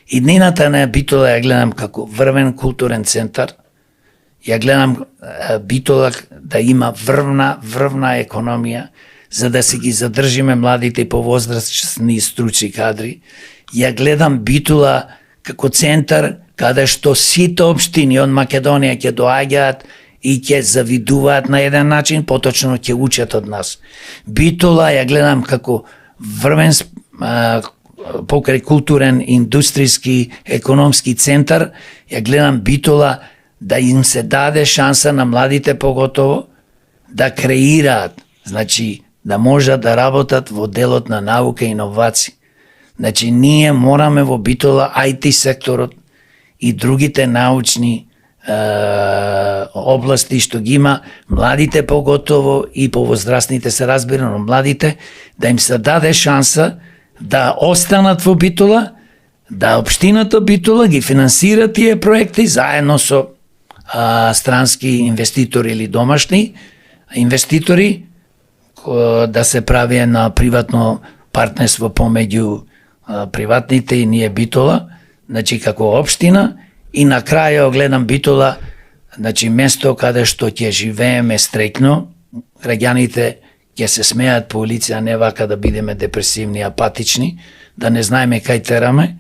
Иднината на Битола ја гледам како врвен културен центар, ја гледам Битола да има врвна економија, за да си ги задржиме младите и повозрастни стручни кадри. Ја гледам Битола како центар каде што сите општини од Македонија ќе доаѓаат и ќе завидуваат на еден начин, поточно ќе учат од нас. Битола ја гледам како врвен покрај културен, индустријски, економски центар, ја гледам Битола да им се даде шанса на младите поготово да креираат, значи да можат да работат во делот на наука и иновации. Значи ние мораме во Битола IT секторот и другите научни области што ги има, младите поготово и повозрастните се разбира, но младите да им се даде шанса да останат во Битола, да општината Битола ги финансира тие проекти заедно со странски инвеститори или домашни инвеститори, да се прави на приватно партнерство помеѓу приватните и ние Битола, значи како општина, и на крај гледам Битола, значи место каде што ќе живееме стрекно, граѓаните ќе се смеат по улици, а не вака да бидеме депресивни, апатични, да не знаеме кај тераме,